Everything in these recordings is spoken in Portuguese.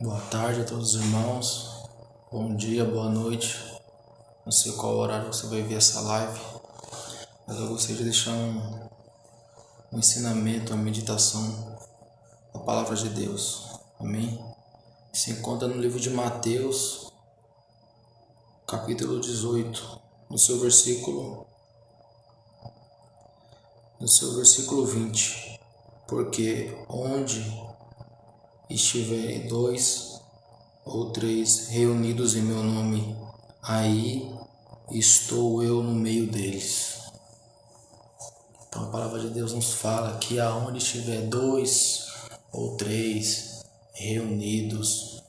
Boa tarde a todos os irmãos, bom dia, boa noite. Não sei qual horário você vai ver essa live, mas eu gostaria de deixar um ensinamento, uma meditação da palavra de Deus. Amém? Se encontra no livro de Mateus, capítulo 18, no seu versículo 20. Porque onde estiverem dois ou três reunidos em meu nome, aí estou eu no meio deles. Então a palavra de Deus nos fala que aonde estiver dois ou três reunidos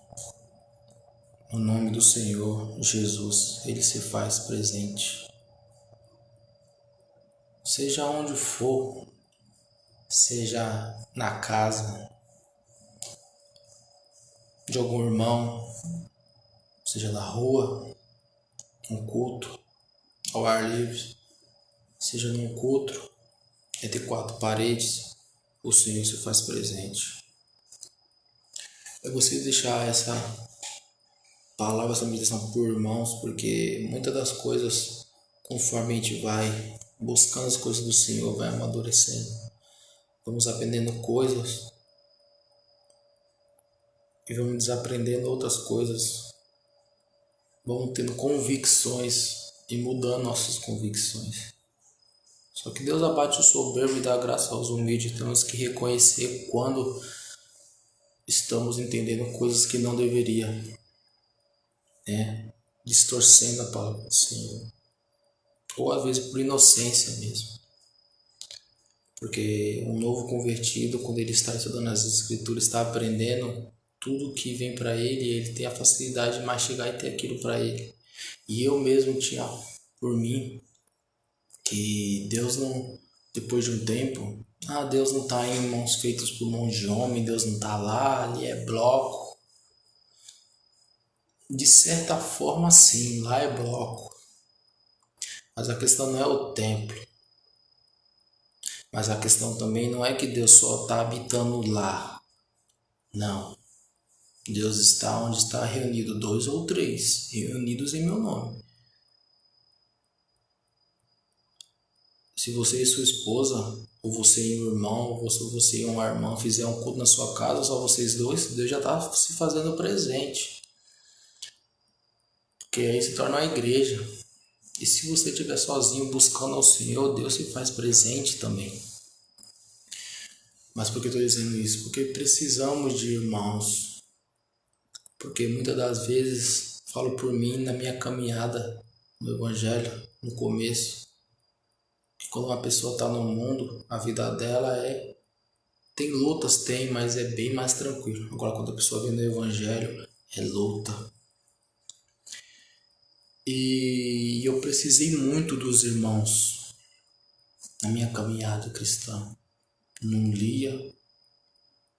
no nome do Senhor Jesus, Ele se faz presente. Seja onde for, seja na casa de algum irmão, seja na rua, um culto ao ar livre, seja num culto entre quatro paredes, o Senhor se faz presente. Eu gostaria de deixar essa palavra, essa meditação por irmãos, porque muitas das coisas, conforme a gente vai buscando as coisas do Senhor, vai amadurecendo, vamos aprendendo coisas e vamos desaprendendo outras coisas, vamos tendo convicções e mudando nossas convicções. Só que Deus abate o soberbo e dá graça aos humildes. Temos que reconhecer quando estamos entendendo coisas que não deveria, distorcendo a palavra do Senhor, ou às vezes por inocência mesmo. Porque um novo convertido, quando ele está estudando as escrituras, está aprendendo tudo que vem para ele tem a facilidade de mastigar e ter aquilo para ele. E eu mesmo tinha por mim que Deus não, depois de um tempo, Deus não está em mãos feitas por mãos de homem, Deus não está lá, ali é bloco. De certa forma sim, lá é bloco. Mas a questão não é o templo. Mas a questão também não é que Deus só está habitando lá. Não. Deus está onde está reunido dois ou três, reunidos em meu nome. Se você e sua esposa, ou você e um irmão, ou você e uma irmã fizer um culto na sua casa, só vocês dois, Deus já está se fazendo presente. Porque aí se torna uma igreja. E se você estiver sozinho buscando ao Senhor, Deus se faz presente também. Mas por que eu estou dizendo isso? Porque precisamos de irmãos. Porque muitas das vezes, falo por mim, na minha caminhada no Evangelho, no começo, que quando uma pessoa está no mundo, a vida dela tem lutas, mas é bem mais tranquilo. Agora quando a pessoa vem no Evangelho, é luta. E eu precisei muito dos irmãos na minha caminhada cristã. Não lia.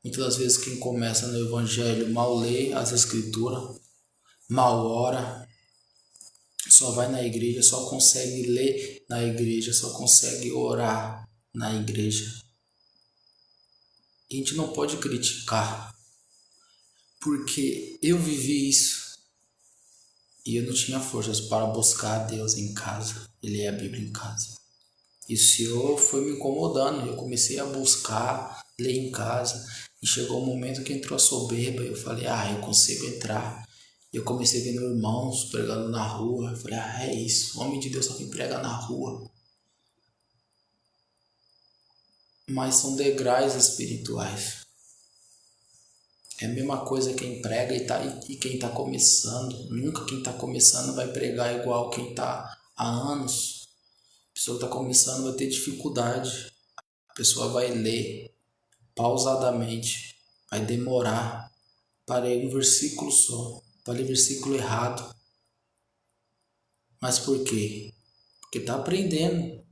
Muitas das vezes quem começa no Evangelho mal lê as Escrituras, mal ora, só vai na igreja, só consegue ler na igreja, só consegue orar na igreja. E a gente não pode criticar, porque eu vivi isso e eu não tinha forças para buscar a Deus em casa, ler a Bíblia em casa. E o Senhor foi me incomodando, eu comecei a buscar, ler em casa, e chegou um momento que entrou a soberba, e eu falei, eu consigo entrar. E eu comecei vendo irmãos pregando na rua, eu falei, é isso, o homem de Deus só que prega na rua. Mas são degraus espirituais. É a mesma coisa quem prega e quem está começando. Nunca quem está começando vai pregar igual quem está há anos. A pessoa que está começando vai ter dificuldade. A pessoa vai ler pausadamente, vai demorar para ler um versículo só, para ler versículo errado. Mas por quê? Porque está aprendendo.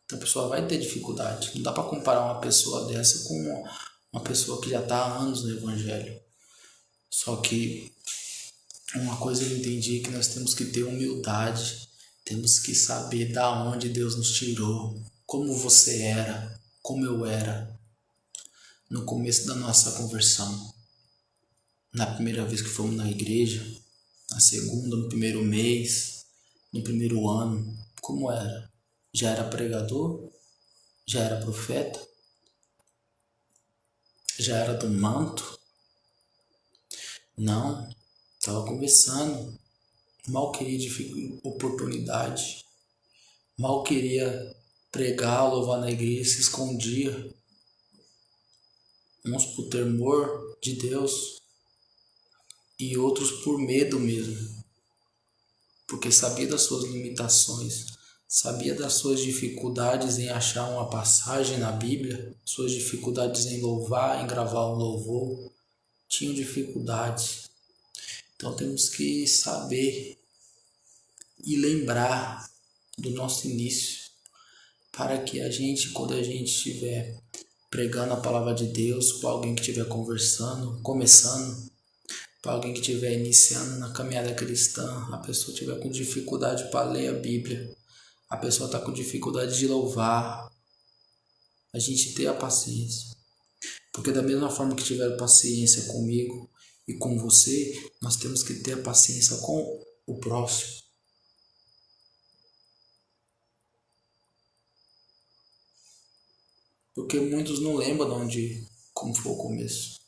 Então a pessoa vai ter dificuldade. Não dá para comparar uma pessoa dessa com uma pessoa que já está há anos no Evangelho. Só que uma coisa eu entendi, que nós temos que ter humildade, temos que saber da onde Deus nos tirou, como você era, como eu era no começo da nossa conversão. na primeira vez que fomos na igreja, na segunda, no primeiro mês, no primeiro ano, como era? Já era pregador? Já era profeta? Já era do manto? Não, estava começando. Mal queria oportunidade. Mal queria pregar, louvar na igreja, se escondia. Uns por temor de Deus e outros por medo mesmo. Porque sabia das suas limitações, sabia das suas dificuldades em achar uma passagem na Bíblia, suas dificuldades em louvar, em gravar um louvor. Tinham dificuldades. Então temos que saber e lembrar do nosso início, para que a gente, quando a gente estiver pregando a palavra de Deus para alguém que estiver começando, para alguém que estiver iniciando na caminhada cristã, a pessoa estiver com dificuldade para ler a Bíblia, a pessoa está com dificuldade de louvar, a gente ter a paciência. Porque da mesma forma que tiveram paciência comigo e com você, nós temos que ter a paciência com o próximo. Porque muitos não lembram como foi o começo.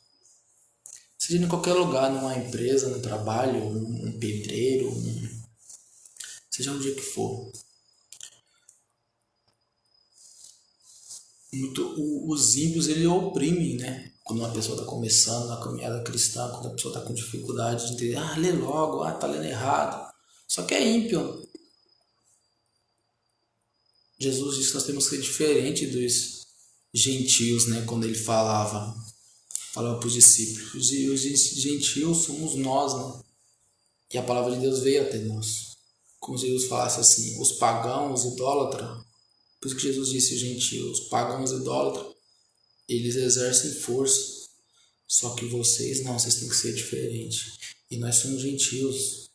Seja em qualquer lugar, numa empresa, no trabalho, um pedreiro, seja onde que for. Os ímpios, ele oprimem, né? Quando uma pessoa está começando na caminhada cristã, quando a pessoa está com dificuldade de entender, lê logo, tá lendo errado. Só que é ímpio. Jesus disse que nós temos que ser diferente dos gentios, né? Quando ele falava para os discípulos. E os gentios somos nós, né? E a palavra de Deus veio até nós. Como Jesus falasse assim, os pagãos, os idólatras. Por isso que Jesus disse, os gentios, os pagãos, idólatras, eles exercem força. Só que vocês não, vocês têm que ser diferentes. E nós somos gentios.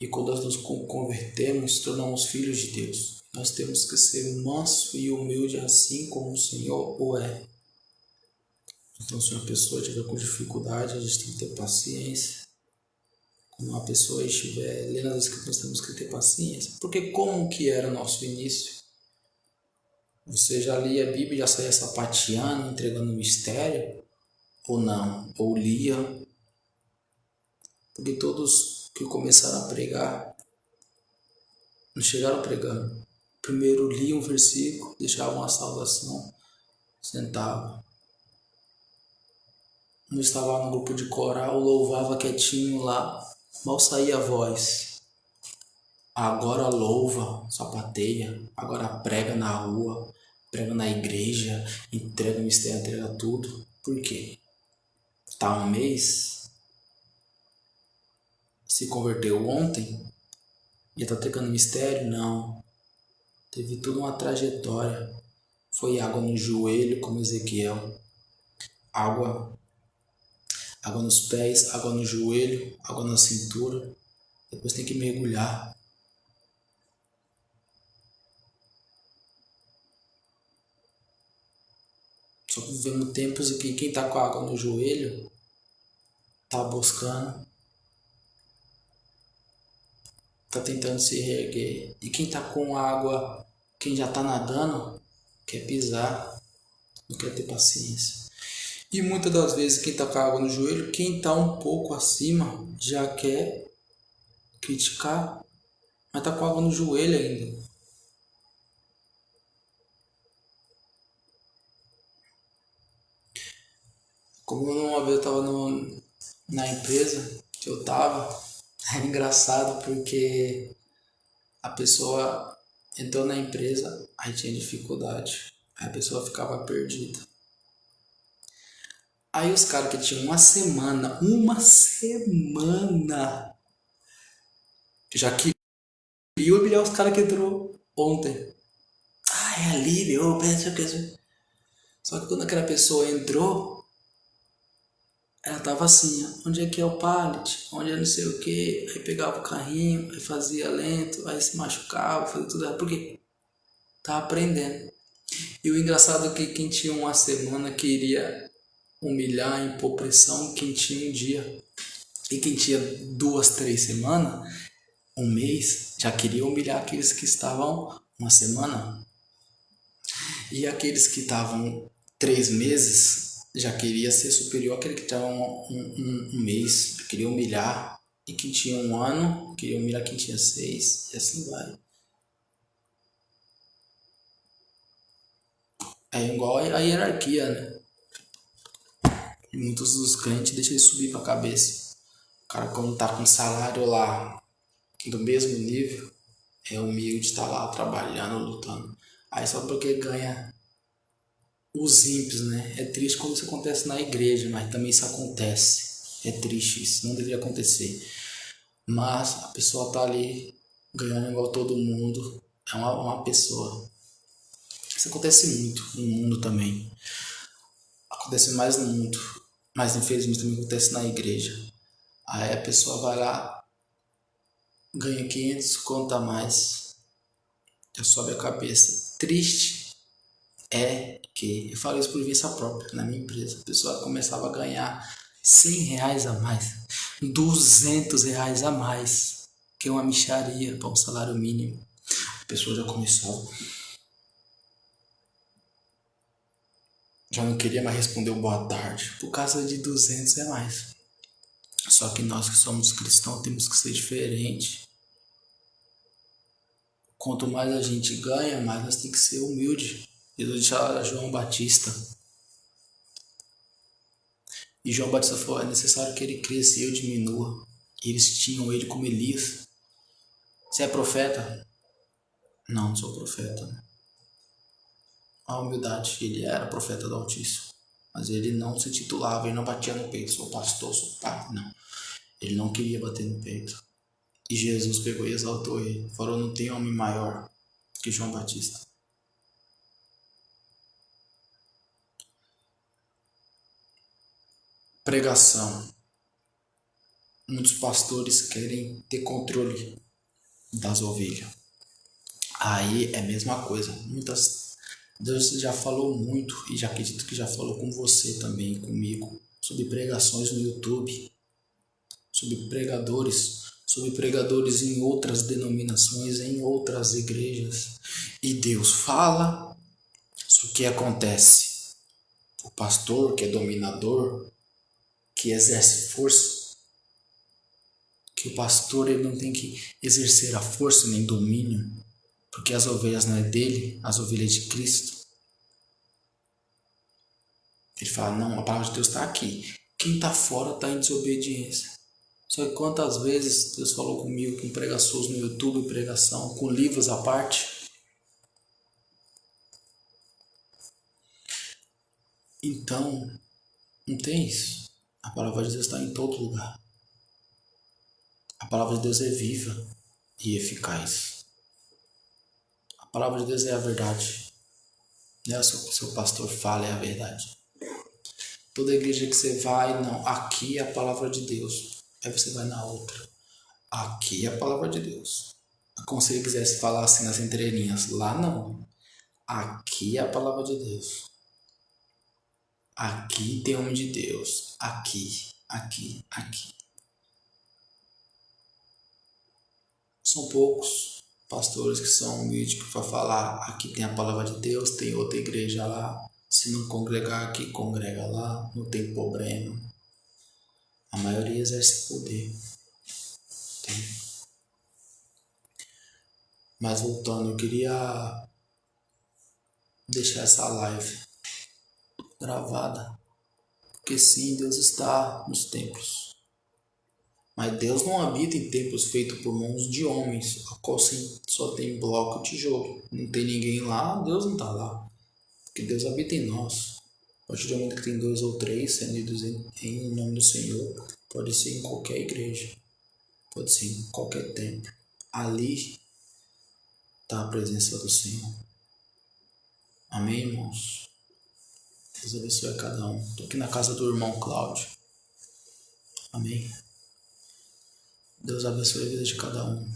E quando nós nos convertemos, tornamos filhos de Deus. Nós temos que ser manso e humilde assim como o Senhor o é. Então, se uma pessoa estiver com dificuldade, a gente tem que ter paciência. Quando uma pessoa estiver lendo as Escrituras, nós temos que ter paciência. Porque como que era o nosso início? Você já lia a Bíblia e já saía sapateando, entregando mistério? Ou não? Ou lia? Porque todos que começaram a pregar, não chegaram pregando. Primeiro liam um versículo, deixavam a saudação, sentavam. Um estava no grupo de coral, louvava quietinho lá, mal saía a voz. Agora louva, sapateia, agora prega na rua, prega na igreja, entrega o mistério, entrega tudo. Por quê? Tá um mês, se converteu ontem, já tá entregando mistério? Não. Teve toda uma trajetória. Foi água no joelho, como Ezequiel. Água nos pés, água no joelho, água na cintura. Depois tem que mergulhar. Só que vivemos tempos em que quem está com a água no joelho está buscando, está tentando se reerguer. E quem está com água, quem já está nadando, quer pisar, não quer ter paciência. E muitas das vezes quem está com a água no joelho, quem está um pouco acima, já quer criticar, mas está com a água no joelho ainda. Como uma vez eu estava na empresa que eu estava, era engraçado porque a pessoa entrou na empresa, aí tinha dificuldade, aí a pessoa ficava perdida. Aí os caras que tinham uma semana, já queriam humilhar os caras que entrou ontem. É ali, meu, pensa que... Só que quando aquela pessoa entrou, ela tava assim, onde é que é o pallet? Onde é não sei o que? Aí pegava o carrinho, aí fazia lento, aí se machucava, fazia tudo. Por quê? Tava aprendendo. E o engraçado é que quem tinha uma semana queria humilhar, impor pressão quem tinha um dia. E quem tinha 2, 3 semanas, um mês, já queria humilhar aqueles que estavam uma semana. E aqueles que estavam 3 meses, já queria ser superior àquele que estava um mês. Já queria humilhar. E quem tinha 1 ano, queria humilhar quem tinha 6. E assim vai. É igual a hierarquia, né? Muitos dos crentes deixam ele subir pra cabeça. O cara, quando tá com salário lá do mesmo nível, é humilde, tá lá trabalhando, lutando. Aí só porque ganha os ímpios, né? É triste quando isso acontece na igreja, mas também isso acontece. É triste isso, não deveria acontecer. Mas a pessoa tá ali ganhando igual todo mundo. É uma pessoa. Isso acontece muito no mundo também. Acontece mais no mundo, mas infelizmente também acontece na igreja. Aí a pessoa vai lá, ganha 500 conto a mais, já sobe a cabeça. Triste é que, eu falo isso por vivência própria, na minha empresa, a pessoa começava a ganhar 100 reais a mais, 200 reais a mais, que é uma mixaria para um salário mínimo. A pessoa já começou, já não queria mais responder o boa tarde, por causa de 200 reais. Só que nós que somos cristãos temos que ser diferente. Quanto mais a gente ganha, mais nós temos que ser humilde. Jesus disse a João Batista. E João Batista falou, é necessário que ele cresça e eu diminua. E eles tinham ele como Elias. Você é profeta? Não, não sou profeta. A humildade, ele era profeta do Altíssimo. Mas ele não se titulava, ele não batia no peito. Sou pastor, sou pai. Não. Ele não queria bater no peito. E Jesus pegou e exaltou ele. Falou, não tem homem maior que João Batista. Pregação. Muitos pastores querem ter controle das ovelhas. Aí é a mesma coisa. Deus já falou muito, e já acredito que já falou com você também, comigo, sobre pregações no YouTube, sobre pregadores em outras denominações, em outras igrejas. E Deus fala, só que acontece. O pastor, que é dominador, que exerce força, que o pastor ele não tem que exercer a força nem domínio, porque as ovelhas não é dele, as ovelhas de Cristo. Ele fala, não, a palavra de Deus está aqui. Quem está fora está em desobediência. Só que quantas vezes Deus falou comigo com pregações no YouTube, pregação, com livros à parte. Então, não tem isso. A palavra de Deus está em todo lugar. A palavra de Deus é viva e eficaz. A palavra de Deus é a verdade. Não é o seu pastor fala, é a verdade. Toda igreja que você vai, não, aqui é a palavra de Deus. Aí você vai na outra. Aqui é a palavra de Deus. Como se ele quisesse falar assim nas entrelinhas. Lá não. Aqui é a palavra de Deus. Aqui tem homem de Deus. Aqui, aqui, aqui. São poucos pastores que são humildes para falar. Aqui tem a palavra de Deus, tem outra igreja lá. Se não congregar aqui, congrega lá. Não tem problema. A maioria exerce poder. Tem. Mas voltando, eu queria deixar essa live gravada. Porque sim, Deus está nos templos. Mas Deus não habita em templos feitos por mãos de homens, a qual só tem bloco e tijolo. Não tem ninguém lá, Deus não está lá. Porque Deus habita em nós. A partir do momento que tem 2 ou 3 reunidos em nome do Senhor, pode ser em qualquer igreja, pode ser em qualquer templo. Ali está a presença do Senhor. Amém, irmãos? Deus abençoe a cada um. Estou aqui na casa do irmão Cláudio. Amém? Deus abençoe a vida de cada um.